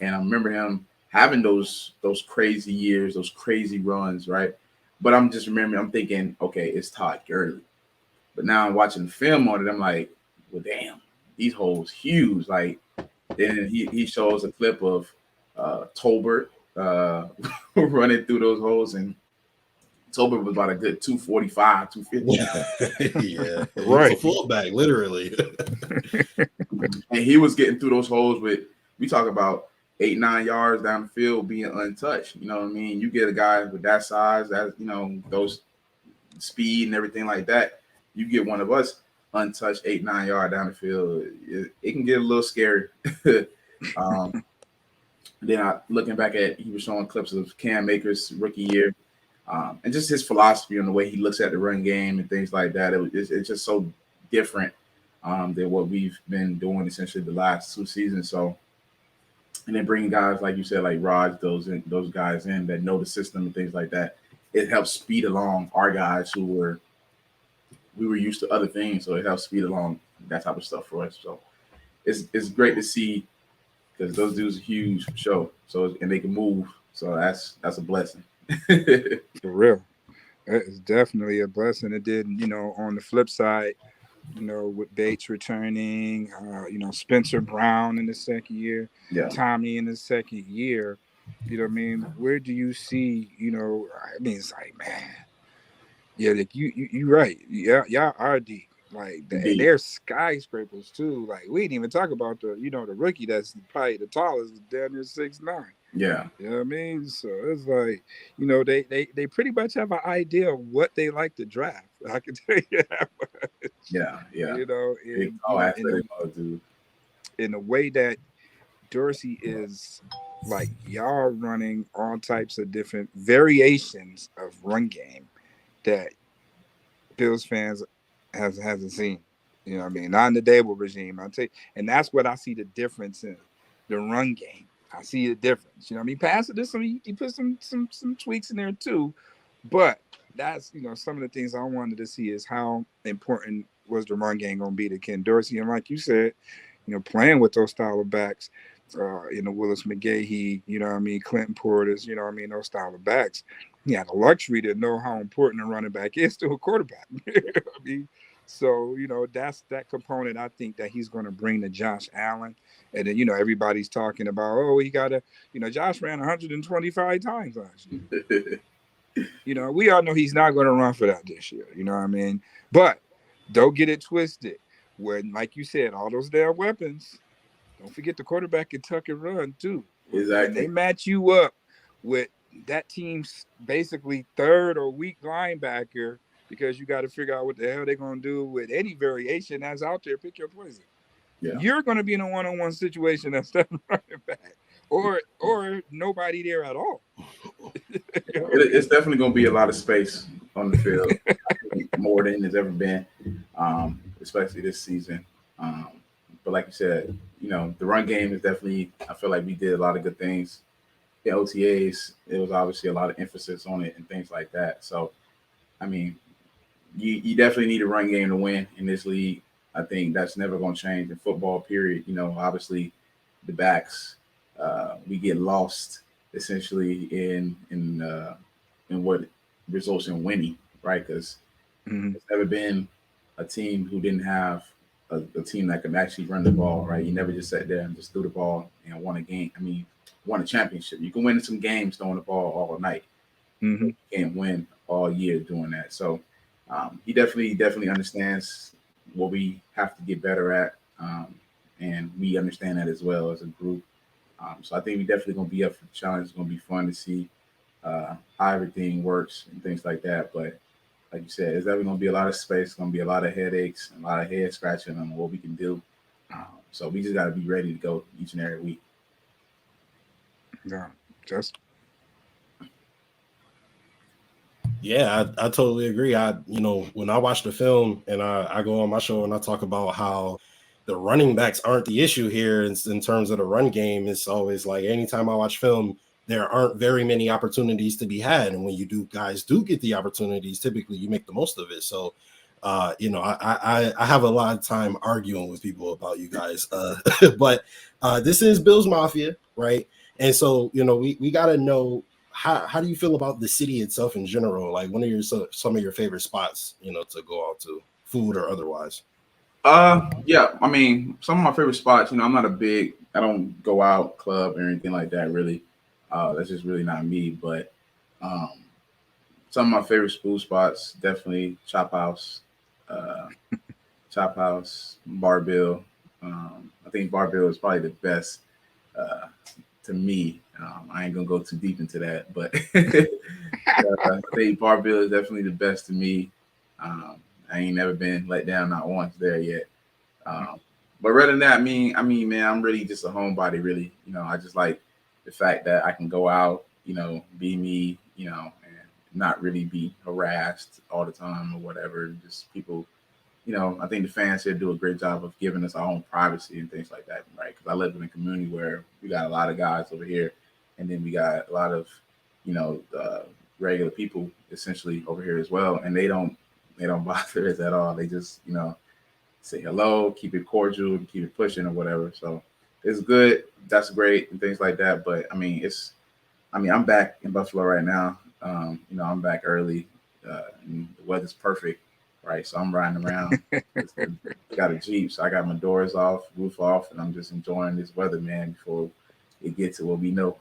And I remember him having those crazy years, those crazy runs, right? But I'm thinking, okay, it's Todd Gurley. But now I'm watching the film on it. I'm like, well, damn, these holes huge. Like, then he shows a clip of Tolbert running through those holes, and Tolbert was about a good 245, 250. Yeah, he was a Right. fullback, literally. And he was getting through those holes with, we talk about 8-9 yards down the field being untouched. You know what I mean? You get a guy with that size, that, you know, those speed and everything like that. You get one of us untouched 8-9 yards down the field, it can get a little scary. Then looking back at, he was showing clips of Cam Akers' rookie year, and just his philosophy on the way he looks at the run game and things like that. It's just so different than what we've been doing essentially the last 2 seasons. So, and then bringing guys like you said, like Raj, those guys in that know the system and things like that, it helps speed along our guys we were used to other things. So it helps speed along that type of stuff for us. So it's great to see, because those dudes are huge for sure. So, and they can move. So that's a blessing. For real. That is definitely a blessing. It did, you know, on the flip side, you know, with Bates returning, you know, Spencer Brown in the second year, Yeah. Tommy in the second year, you know what I mean? Where do you see, you know, I mean, it's like, man, yeah, like you right. Yeah, y'all are deep. Like, and they're skyscrapers too. Like, we didn't even talk about the, you know, the rookie that's probably the tallest, down near 6'9". Yeah. You know what I mean? So it's like, you know, they pretty much have an idea of what they like to draft. I can tell you that much. Yeah. You know, in a way that Dorsey is, like, y'all running all types of different variations of run game that Bills fans hasn't seen. You know what I mean? Not in the Dable regime. I'll tell you, and that's what I see the difference in the run game. I see the difference. You know what I mean? Pass it, he put some tweaks in there too. But that's, you know, some of the things I wanted to see is how important was the run game going to be to Ken Dorsey. And like you said, you know, playing with those style of backs, you know, Willis McGahee, you know what I mean, Clinton Portis, you know what I mean, those style of backs. He had the luxury to know how important a running back is to a quarterback. You know what I mean? So, you know, that's that component I think that he's going to bring to Josh Allen. And then, you know, everybody's talking about, oh, he got to, you know, Josh ran 125 times last year. You know, we all know he's not going to run for that this year. You know what I mean? But don't get it twisted. When, like you said, all those damn weapons, don't forget the quarterback can tuck and run too. Exactly. And they match you up with that team's basically third or weak linebacker, because you got to figure out what the hell they're going to do with any variation that's out there. Pick your poison. Yeah. You're going to be in a one-on-one situation that's not running back, or nobody there at all. It's definitely going to be a lot of space on the field, more than there's ever been, especially this season. But like you said, you know, the run game is definitely, I feel like we did a lot of good things. The OTAs, it was obviously a lot of emphasis on it and things like that. So, I mean, you definitely need a run game to win in this league. I think that's never going to change in football, period. You know, obviously the backs, we get lost essentially in what results in winning, right? Because there's never been a team who didn't have a team that could actually run the ball, right? You never just sat there and just threw the ball and won a game. I mean, won a championship. You can win some games throwing the ball all night. You can't win all year doing that. So he definitely understands what we have to get better at, and we understand that as well as a group. So I think we definitely going to be up for the challenge. It's going to be fun to see how everything works and things like that. But like you said, there's definitely going to be a lot of space, going to be a lot of headaches, and a lot of head scratching on what we can do. So we just got to be ready to go each and every week. Yeah, just. Yeah, I totally agree. You know, when I watch the film and I go on my show and I talk about how the running backs aren't the issue here in terms of the run game, it's always like anytime I watch film, there aren't very many opportunities to be had. And when you guys do get the opportunities, typically you make the most of it. So, you know, I have a lot of time arguing with people about you guys. But this is Bills Mafia, right? And so, you know, we got to know, how do you feel about the city itself in general? Like, what are some of your favorite spots, you know, to go out to, food or otherwise? Yeah, I mean, some of my favorite spots, you know, I'm not a big don't go out club or anything like that. Really, that's just really not me. But um, some of my favorite school spots definitely uh, Chop House, Barbill. I think Barbill is probably the best uh, to me. I ain't gonna go too deep into that, but I think Barbill is definitely the best to me. I ain't never been let down not once there yet. Um, but rather than that, I mean, man, I'm really just a homebody. Really, I just like the fact that I can go out, be me, and not really be harassed all the time or whatever. Just people, I think the fans here do a great job of giving us our own privacy and things like that, right? Because I live in a community where we got a lot of guys over here, and then we got a lot of, regular people essentially over here as well, and they don't bother us at all. They just, say hello, keep it cordial, and keep it pushing or whatever. So it's good. That's great and things like that. But I'm back in Buffalo right now. I'm back early. And the weather's perfect, right? So I'm riding around. Got a Jeep, so I got my doors off, roof off, and I'm just enjoying this weather, man, before it gets to what we know.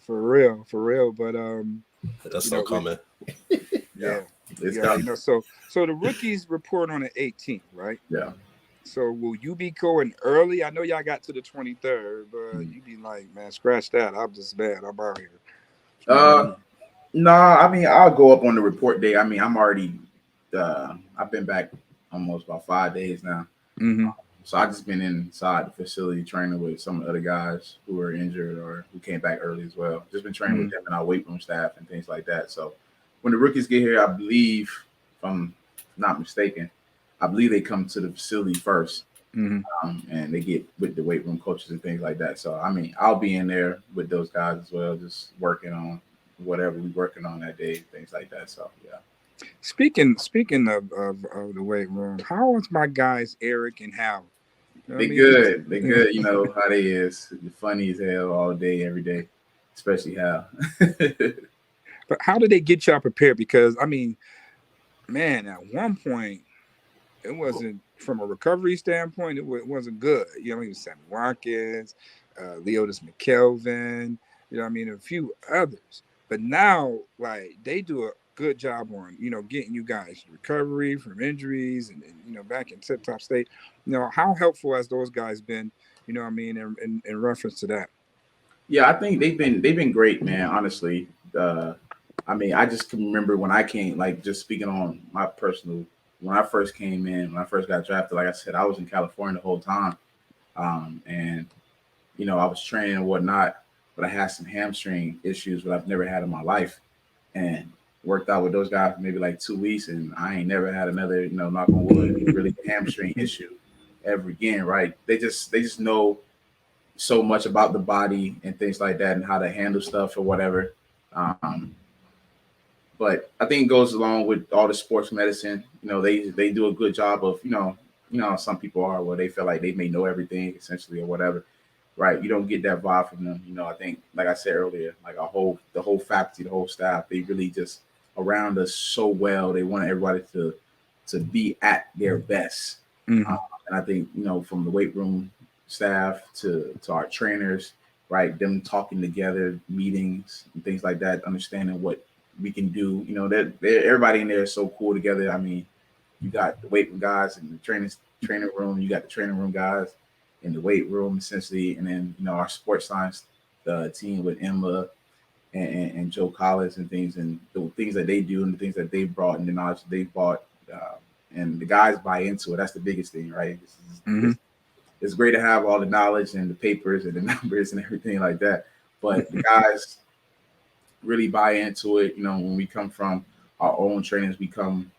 For real. But That's still coming. Yeah. It's coming. So the rookies report on the 18th, right? Yeah. So will you be going early? I know y'all got to the 23rd, but you be like, man, scratch that. I'm just bad. I'm out here. No, I mean, I'll go up on the report day. I mean, I'm already I've been back almost about 5 days now. Mm-hmm. So I just been inside the facility training with some of the other guys who were injured or who came back early as well. Just been training with them and our weight room staff and things like that. So when the rookies get here, I Bleav, if I'm not mistaken, I Bleav they come to the facility first, and they get with the weight room coaches and things like that. So I mean, I'll be in there with those guys as well, just working on whatever we're working on that day, things like that. So yeah. Speaking of the weight room, how is my guys Eric and Hal? They good. They good. You know how they is. Funny as hell all day, every day, especially Hal. But how do they get y'all prepared? Because I mean, man, at one point, it wasn't from a recovery standpoint. It wasn't good. You know, it was Sammy Watkins, Leotis McKelvin. You know, what I mean, a few others. But now, like, they do a good job on getting you guys recovery from injuries and back in tip top state. How helpful has those guys been? You know, what I mean, in reference to that. Yeah, I think they've been great, man. Honestly, I mean, I just can remember when I came, like, just speaking on my personal, when I first came in, when I first got drafted, like I said, I was in California the whole time. And, I was training and whatnot, but I had some hamstring issues that I've never had in my life, and worked out with those guys for maybe like 2 weeks. And I ain't never had another, knock on wood, really hamstring issue ever again. Right. They just know so much about the body and things like that and how to handle stuff or whatever. But I think it goes along with all the sports medicine. They do a good job of, how some people are where they feel like they may know everything essentially or whatever. Right. You don't get that vibe from them. I think, like I said earlier, like the whole faculty, the whole staff, they really just around us so well. They want everybody to be at their best. And I think, from the weight room staff to our trainers, right, them talking together, meetings and things like that, understanding what we can do. That everybody in there is so cool together. I mean, you got the weight room guys in the training room, you got the training room guys in the weight room essentially, and then our sports science team with Emma and Joe Collins and things, and the things that they do and the things that they brought and the knowledge they brought, and the guys buy into it. That's the biggest thing, right? It's great to have all the knowledge and the papers and the numbers and everything like that, but the guys really buy into it. When we come from our own trainings, we come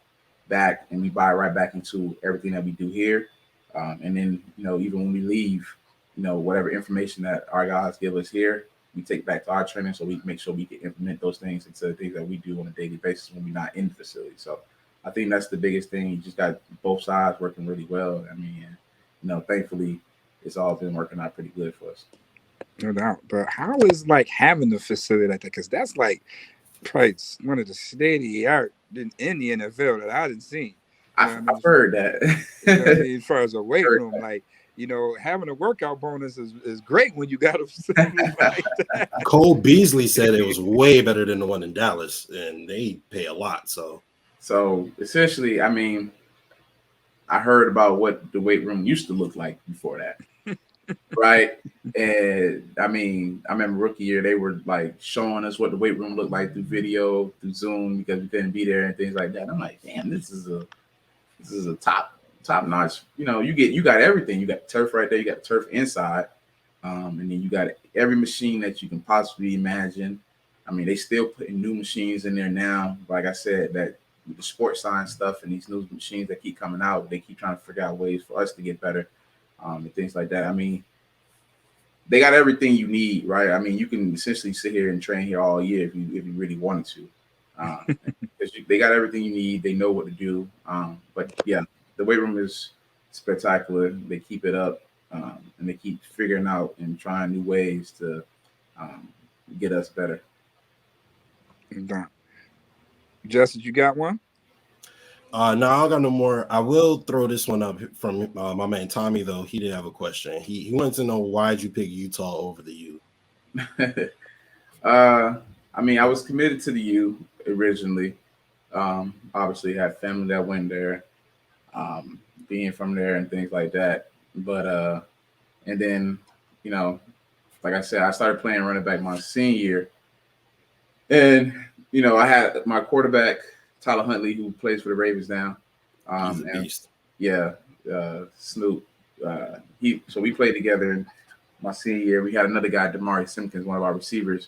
back and we buy right back into everything that we do here. And then, even when we leave, whatever information that our guys give us here, we take back to our training so we make sure we can implement those things into the things that we do on a daily basis when we're not in the facility. So I think that's the biggest thing. You just got both sides working really well. I mean, thankfully, it's all been working out pretty good for us. No doubt. But how is like having the facility like that? Because that's like probably one of the state of the art in the NFL that I didn't see. You know what I mean? I've heard that. You know what I mean? As far as a weight room, like, you know, having a workout bonus is great when you got a facility like that. Cole Beasley said it was way better than the one in Dallas, and they pay a lot. So essentially, I mean, I heard about what the weight room used to look like before that, right? And I mean, I remember rookie year, they were like showing us what the weight room looked like through video, through Zoom, because we couldn't be there and things like that. I'm like, damn, this is a top notch. You know, you got everything. You got turf right there. You got turf inside, and then you got every machine that you can possibly imagine. I mean, they still putting new machines in there now. Like I said, that with the sports science stuff and these new machines that keep coming out, they keep trying to figure out ways for us to get better, and things like that. I mean, they got everything you need, right? I mean, you can essentially sit here and train here all year if you really wanted to. They got everything you need. They know what to do. But yeah, the weight room is spectacular. They keep it up, and they keep figuring out and trying new ways to get us better. Justus, you got one? No, I don't got no more. I will throw this one up from my man Tommy, though. He did have a question. He wanted to know, why'd you pick Utah over the U? I mean, I was committed to the U originally. Obviously had family that went there, being from there and things like that. But and then, you know, like I said, I started playing running back my senior year. And, you know, I had my quarterback, Tyler Huntley, who plays for the Ravens now. He's a beast. Yeah, Snoop. So we played together in my senior year. We had another guy, Damari Simpkins, one of our receivers,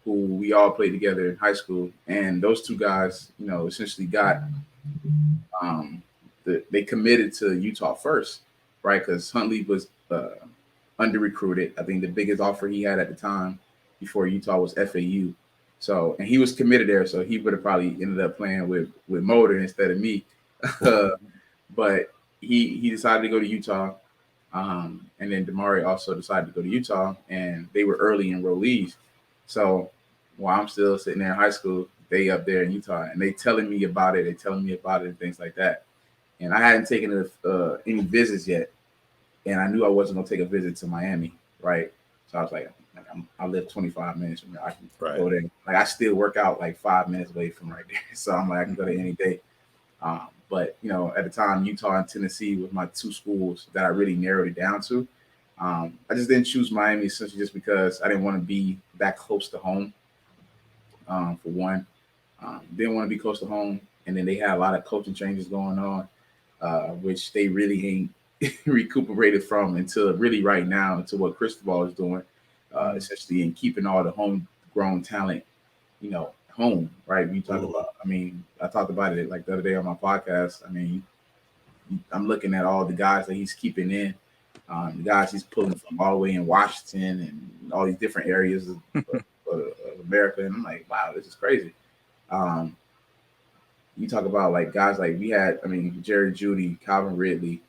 who we all played together in high school. And those two guys, you know, essentially got they committed to Utah first, right? Because Huntley was under recruited. I think the biggest offer he had at the time before Utah was FAU. So, and he was committed there, so he would have probably ended up playing with Motor instead of me. But he decided to go to Utah, and then Damari also decided to go to Utah, and they were early enrollees. So while I'm still sitting there in high school, they up there in Utah, and they telling me about it. They telling me about it and things like that. And I hadn't taken any visits yet, and I knew I wasn't gonna take a visit to Miami, right? So I was like I live 25 minutes from there. I can go there. Like, I still work out like 5 minutes away from right there. So I'm like, I can go there any day. But, you know, at the time, Utah and Tennessee was my two schools that I really narrowed it down to. I just didn't choose Miami essentially just because I didn't want to be that close to home, for one. Didn't want to be close to home. And then they had a lot of coaching changes going on, which they really ain't recuperated from until really right now, until what Cristobal is doing. Essentially in keeping all the homegrown talent, you know, home, right? We talk about, I mean, I talked about it like the other day on my podcast. I mean, I'm looking at all the guys that he's keeping in, the guys he's pulling from all the way in Washington and all these different areas of America. And I'm like, wow, this is crazy. You talk about like guys like we had, I mean, Jerry Jeudy, Calvin Ridley,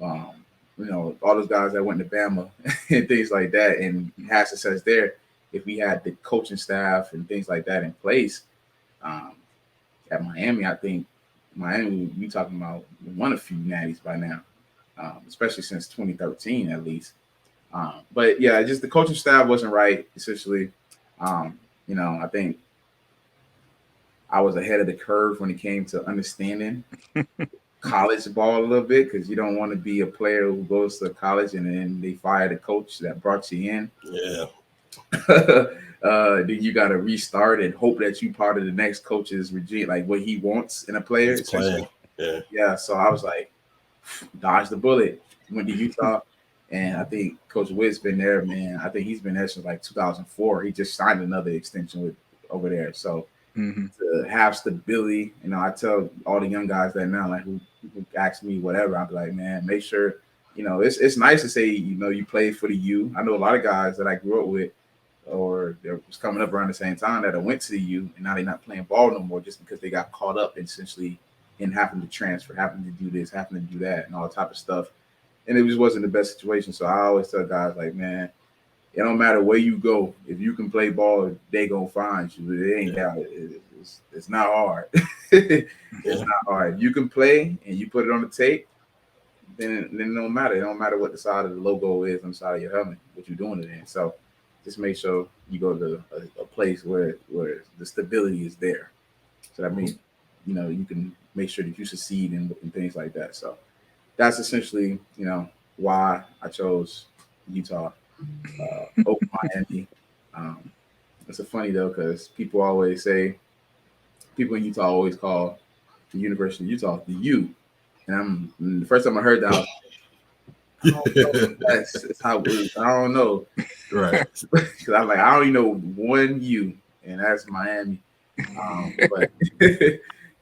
you know, all those guys that went to Bama and things like that and had success there. If we had the coaching staff and things like that in place, at Miami, I think Miami, we talking about won a few natties by now, especially since 2013 at least. But yeah, just the coaching staff wasn't right, essentially. You know, I think I was ahead of the curve when it came to understanding college ball a little bit, because you don't want to be a player who goes to college and then they fire the coach that brought you in. Yeah. Then you got to restart and hope that you part of the next coach's regime, like what he wants in a player. Yeah. So I was like, dodge the bullet. Went to Utah, and I think Coach Witt's been there, man. I think he's been there since like 2004. He just signed another extension over there. So to have stability, you know, I tell all the young guys that now, like who ask me whatever, I'll be like, man, make sure, you know, it's nice to say, you know, you played for the U. I know a lot of guys that I grew up with, or they was coming up around the same time, that I went to the U, and now they're not playing ball no more just because they got caught up essentially in having to transfer, having to do this, having to do that, and all that type of stuff. And it just wasn't the best situation. So I always tell guys, like, man, it don't matter where you go. If you can play ball, they gonna find you. It ain't that. it's not hard. It's not hard. You can play and you put it on the tape, then it don't matter. It don't matter what the side of the logo is on the side of your helmet, what you're doing it in. So just make sure you go to a place where the stability is there. So that means, you can make sure that you succeed in things like that. So that's essentially, why I chose Utah over Miami. It's a funny though, because people in Utah always call the University of Utah the U. And the first time I heard that, I don't know. That's how it was. I don't know. Right. Because I'm like, I only know one U, and that's Miami. But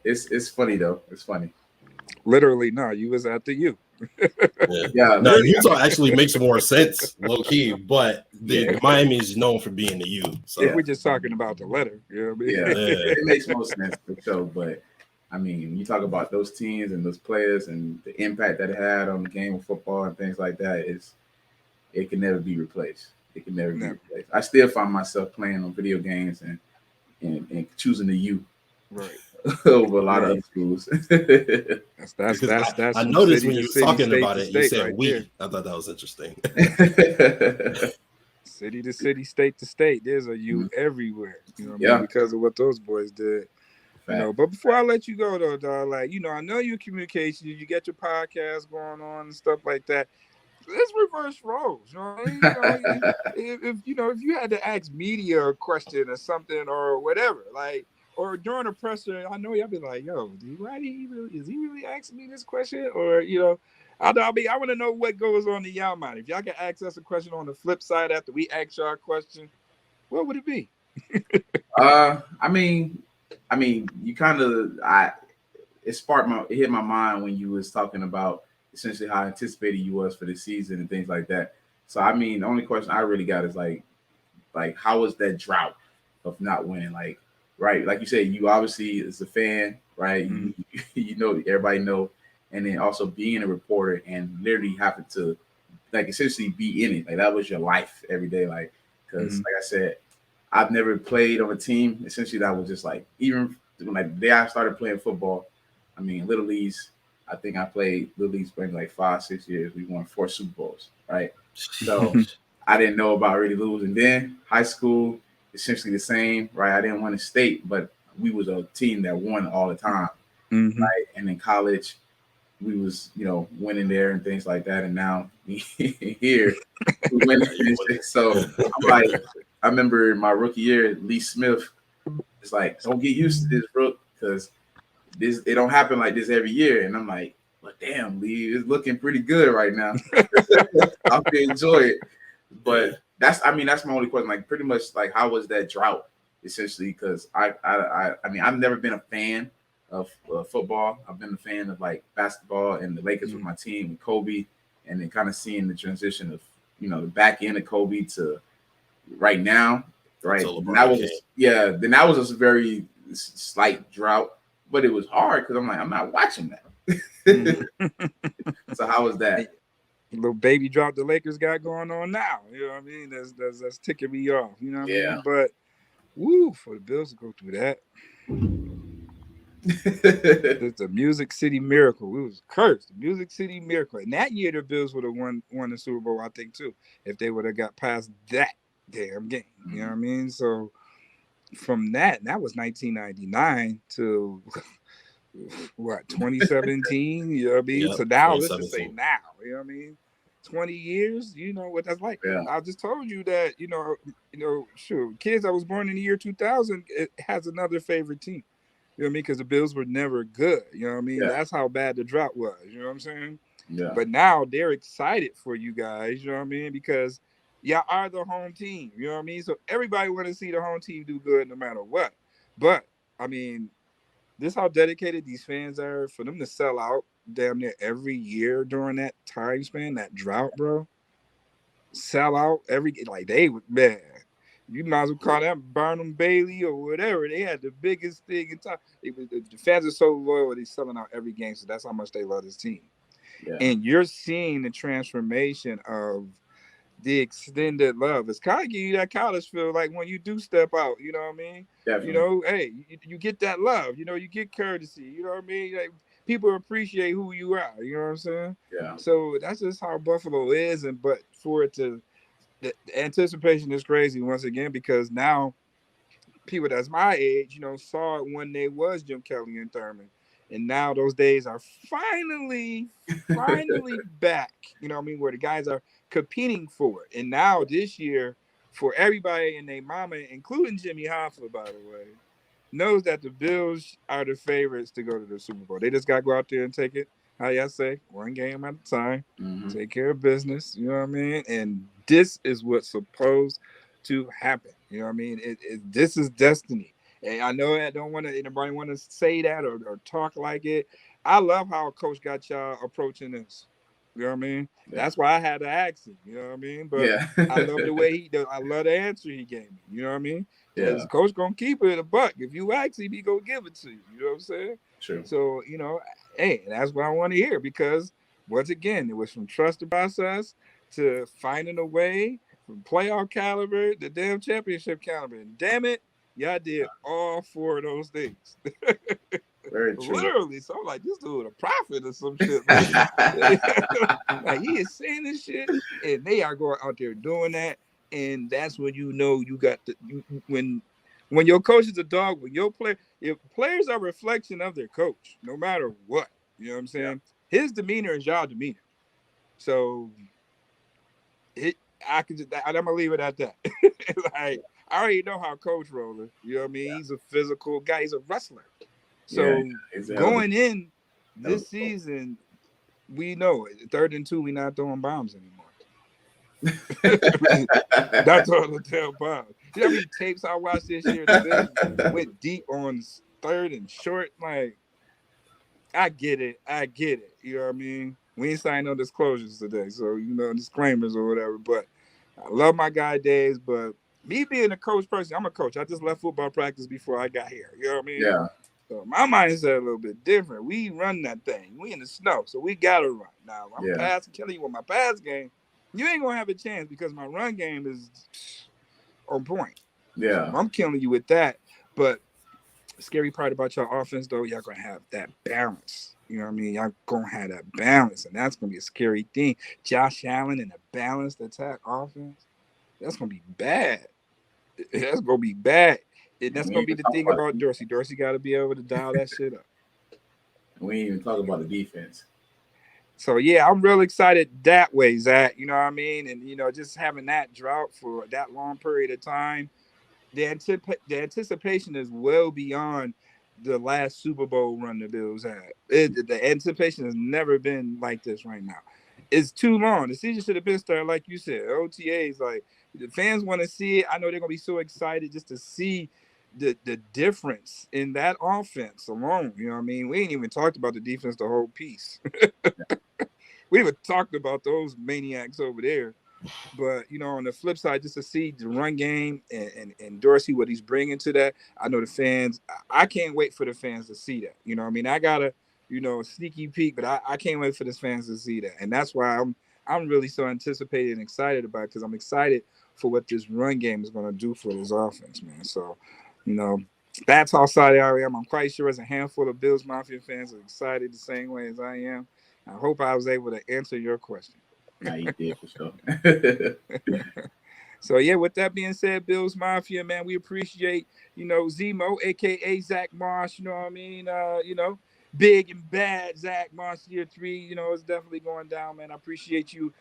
it's funny though. It's funny. Literally, no, you was at the U. Yeah. No, Utah actually makes more sense, low key, but Miami is known for being the U. So If we're just talking about the letter, you know what I mean? Yeah, it makes most sense for sure. But I mean, when you talk about those teams and those players and the impact that it had on the game of football and things like that, it can never be replaced. It can never be replaced. I still find myself playing on video games and choosing the U Right. over a lot of other schools. That's I noticed when you were talking state about to it, you state said right we. there. I thought that was interesting. City to city, state to state. There's a U everywhere. You know what I Yeah. mean? Because of what those boys did. But before I let you go though, dog, like, I know you're communication, you get your podcast going on and stuff like that. Let's reverse roles. You know what I mean? If you had to ask media a question or something or whatever, like, or during a presser, I know y'all be like, yo, is he really asking me this question? Or, I want to know what goes on in y'all mind. If y'all can ask us a question on the flip side after we ask y'all a question, what would it be? I mean, you kind of, it hit my mind when you was talking about essentially how anticipated you was for the season and things like that. So, I mean, the only question I really got is like how was that drought of not winning? Like, right, like you said, you obviously as a fan, right? Mm-hmm. Everybody know, and then also being a reporter and literally having to like essentially be in it. Like that was your life every day. Like, because like I said, I've never played on a team. Essentially, that was just like even when the day I started playing football. I mean, Little Leagues. I think I played Little Leagues for like 5-6 years. We won 4 Super Bowls, right? So I didn't know about really losing. Then high school, essentially the same, right? I didn't win a state, but we was a team that won all the time, right? And in college, we was winning there and things like that. And now here we winning. So I'm like, I remember my rookie year, Lee Smith. It's like, don't get used to this, Rook, because it don't happen like this every year. And I'm like, well, damn, Lee, it's looking pretty good right now. I can enjoy it. But that's my only question. Like, pretty much, like, how was that drought, essentially? Because I've never been a fan of football. I've been a fan of like basketball, and the Lakers were my team with Kobe, and then kind of seeing the transition of the back end of Kobe to right now, right? Then that was a very slight drought. But it was hard because I'm like, I'm not watching that. So how was that? Little baby drop the Lakers got going on now. You know what I mean? That's ticking me off. You know what I mean? But for the Bills to go through that. It's a Music City miracle. It was cursed. Music City miracle. And that year the Bills would have won the Super Bowl, I think, too, if they would have got past that damn game. You know what I mean? So from that was 1999 to 2017. You know what I mean? So now let's just say now. You know what I mean? 20 years. You know what that's like. Yeah. I just told you that. Sure. Kids that was born in the year 2000, it has another favorite team. You know what I mean? Because the Bills were never good. You know what I mean? Yeah. That's how bad the drought was. You know what I'm saying? Yeah. But now they're excited for you guys. You know what I mean? Because y'all are the home team. You know what I mean? So everybody want to see the home team do good no matter what. But, I mean, this is how dedicated these fans are for them to sell out damn near every year during that time span, that drought, bro. Sell out they would, man. You might as well call that Barnum Bailey or whatever. They had the biggest thing in time. The fans are so loyal, they're selling out every game. So that's how much they love this team. Yeah. And you're seeing the transformation of the extended love. It's kind of give you that college feel like when you do step out, you know what I mean? You Definitely. know, hey, you get that love, you know, you get courtesy, you know what I mean? Like people appreciate who you are, you know what I'm saying? Yeah. So that's just how Buffalo is, and but for it to the anticipation is crazy once again because now people that's my age, you know, saw it when they was Jim Kelly and Thurman. And now those days are finally back. You know what I mean? Where the guys are competing for it. And now this year, for everybody and their mama, including Jimmy Hoffa, by the way, knows that the Bills are the favorites to go to the Super Bowl. They just got to go out there and take it, how y'all say, one game at a time, Mm-hmm. take care of business. You know what I mean? And this is what's supposed to happen. You know what I mean? This is destiny. And I know I don't want to anybody want to say that or talk like it. I love how Coach got y'all approaching this. You know what I mean? Yeah. That's why I had to ask him. You know what I mean? But Yeah. I love the way I love the answer he gave me. You know what I mean? Because Yeah. Coach gonna keep it a buck. If you ask him, he gonna give it to you. You know what I'm saying? True. So you know, hey, that's what I want to hear because once again, it was from trust the process to finding a way from playoff caliber to damn championship caliber. And damn it, y'all did all four of those things. Very true. Literally. So I'm like, this dude a prophet or some shit. Like he is saying this shit, and they are going out there doing that. And that's when you know you got when your coach is a dog, when your player if players are a reflection of their coach, no matter what. You know what I'm Yeah. saying? His demeanor is y'all demeanor. So I'm gonna leave it at that. Like I already know how coach rolling. You know what I mean? Yeah. He's a physical guy, he's a wrestler. Yeah. So He's going in elder. this season, we know it. 3rd and 2, we not throwing bombs anymore. Not throwing the damn bombs. You know how many tapes I watched this year? The Bills went deep on 3rd and short. Like, I get it. You know what I mean? We ain't signed no disclosures today, so you know disclaimers or whatever. But I love my guy Days, but me being a coach person, I'm a coach. I just left football practice before I got here. You know what I mean? Yeah. So my mindset a little bit different. We run that thing. We in the snow, so we gotta run. Now I'm Yeah. telling you, with my pass game, you ain't gonna have a chance because my run game is on point. So Yeah. I'm killing you with that. But the scary part about your offense, though, y'all gonna have that balance. You know what I mean? Y'all gonna have that balance, and that's gonna be a scary thing. Josh Allen and a balanced attack offense, that's gonna be bad. That's gonna be bad. And And that's we gonna ain't be even the talk thing about about Dorsey. Dorsey got to be able to dial that shit up. we ain't even talk about the defense. So yeah, I'm real excited that way, Zach. You know what I mean? And you know, just having that drought for that long period of time, the anticipation is well beyond the last Super Bowl run the Bills had. The anticipation has never been like this right now. It's too long. The season should have been started, like you said. OTAs, like the fans want to see it. I know they're gonna be so excited just to see the difference in that offense alone. You know what I mean? We ain't even talked about the defense the whole piece. We even talked about those maniacs over there. But you know, on the flip side, just to see the run game and Dorsey what he's bringing to that, I know the fans. I can't wait for the fans to see that. You know, what I mean, I got a sneaky peek, but I can't wait for the fans to see that, and that's why I'm really so anticipated and excited about it because I'm excited for what this run game is going to do for this offense, man. So, you know, that's how excited I am. I'm quite sure as a handful of Bills Mafia fans are excited the same way as I am. I hope I was able to answer your question. Nah, you did for sure. So yeah, with that being said, Bills Mafia, man, we appreciate, Zemo, aka Zach Moss, you know what I mean? Big and bad Zach Moss year 3, it's definitely going down, man. I appreciate you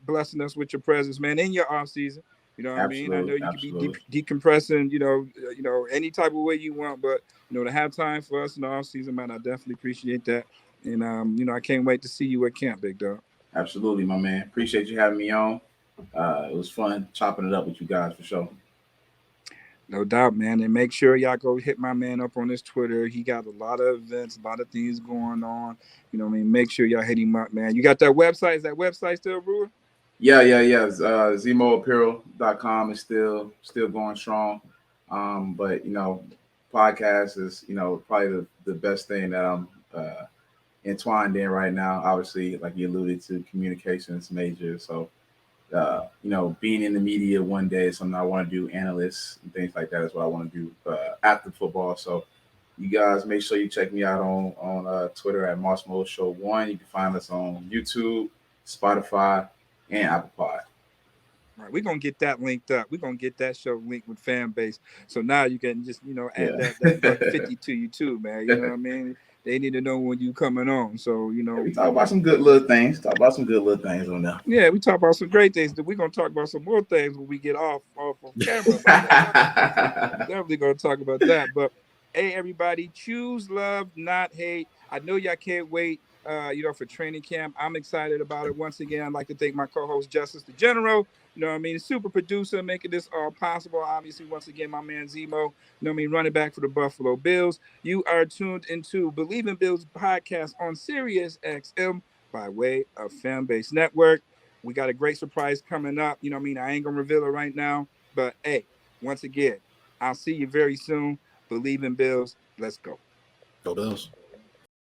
blessing us with your presence, man, in your off season. You know what I mean? I know Absolutely. you could be Absolutely. decompressing, any type of way you want, but to have time for us in the off season, man, I definitely appreciate that. And I can't wait to see you at camp, big dog. Absolutely, my man. Appreciate you having me on. It was fun chopping it up with you guys for sure. No doubt, man. And make sure y'all go hit my man up on his Twitter. He got a lot of events, a lot of things going on. You know what I mean? Make sure y'all hit him up, man. You got that website? Is that website still, Brewer? Yeah. ZemoApparel.com is still going strong. But podcast is probably the best thing that I'm entwined in right now. Obviously, like you alluded to, communications major. So being in the media one day is something I want to do. Analysts and things like that is what I want to do after football. So you guys make sure you check me out on Twitter at Marshmallow Show 1. You can find us on YouTube, Spotify, and Apple Pod. Right, we're gonna get that linked up. We're gonna get that show linked with fan base. So now you can just add that buck 50 to you too, man. You know what I mean? They need to know when you coming on. So we talk about some good little things. Talk about some good little things on there. Yeah, we talk about some great things. We're gonna talk about some more things when we get off of camera. Definitely gonna talk about that. But hey, everybody, choose love, not hate. I know y'all can't wait. For training camp. I'm excited about it. Once again, I'd like to thank my co-host Justus the General. You know what I mean? Super producer making this all possible. Obviously, once again, my man Zemo, you know what I mean, running back for the Buffalo Bills. You are tuned into Bleav in Bills podcast on Sirius XM by way of Fanbase Network. We got a great surprise coming up. You know what I mean? I ain't gonna reveal it right now, but hey, once again, I'll see you very soon. Bleav in Bills. Let's go. Go Bills.